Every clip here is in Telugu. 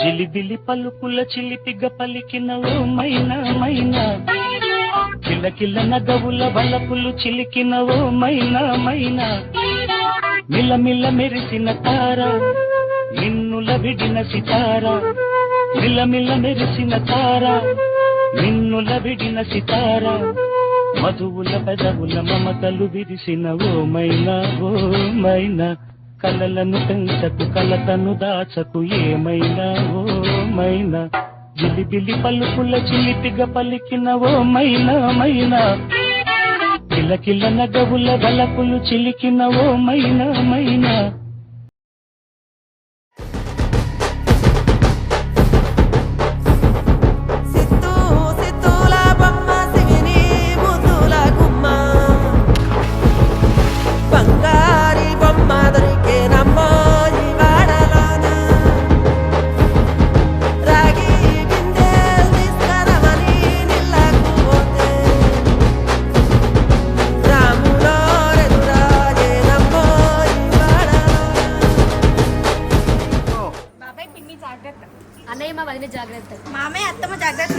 జిలిబిలి పలుకుల చిలిపిగ పలికిన ఓ మైనా మైనా, కిలకిల నగవుల వలపులు చిలికిన ఓ మైనా మైనా, మిలమిల మెరిసిన తార నిన్నుల విడిన సితార, మిలమిల మెరిసిన తార నిన్నుల విడిన సితార, మధువుల పెదవుల మమతలు విరిసిన ఓ మైనా ఓ మైనా, కలలను పెంచకు కలతను దాచకు ఏమైనా ఓ మైనా, జిలిబిలి పలుకుల చిలిపిగ పలికిన ఓ మైనా మైనా, కిలకిల నగవుల వలపులు చిలికిన ఓ మైనా మైనా. అన్నయ్య మా వదిన జాగ్రత్త, మామయ్య అత్తమ్మ జాగ్రత్త,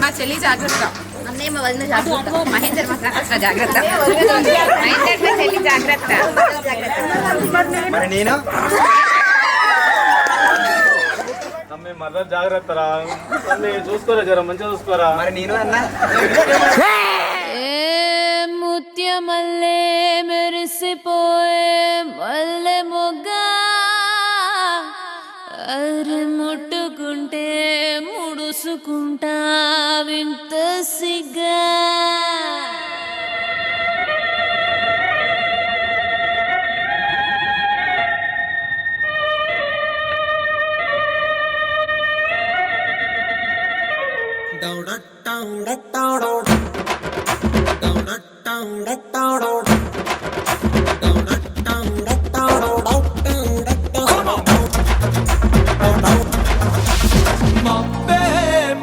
మా చెల్లి జాగ్రత్త, అన్నయ్య మా వదిన జాగ్రత్త, మహేందర్ మా జాగ్రత్త, మహేందర్ మా చెల్లి జాగ్రత్త. మరి నేను మదర్ జాగ్రత్త రా, చూసుకోరా జర మంచిగా చూసుకోరా. మరి నేను అన్నా ముత్యమల్లే మెరిసిపోయే మల్లె మొగ్గ, అరి ముట్టుకుంటే ముడుసుకుంటా వింత సిగ్గా.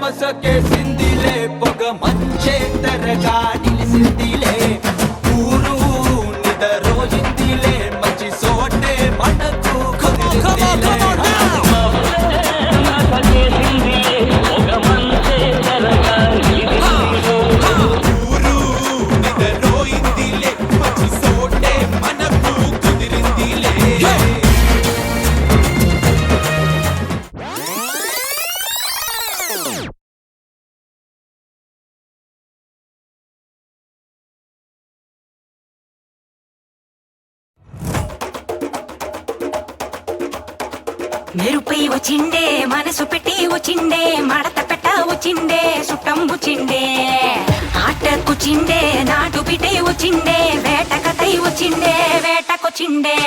మసకేసిందిలే పొగ మంచే తెరగా నిలిసిందిలే, ఊరు నిదరోయిందిలే మంచి సోటే మనకు కుదిరిందిలే. ఊరు నిదరోయిందిలే మంచి సోటే మనకు కుదిరిందిలే. మెరుపై వచ్చిండే మనసు పెట్టి వచ్చిండే, మడత పెట్ట వచ్చిండే సుట్టం వచ్చిండే, ఆటకుచిండే నాటు బిడ్డే వచ్చిండే, వేటకతై వచ్చిండే వేటకొచ్చిండే.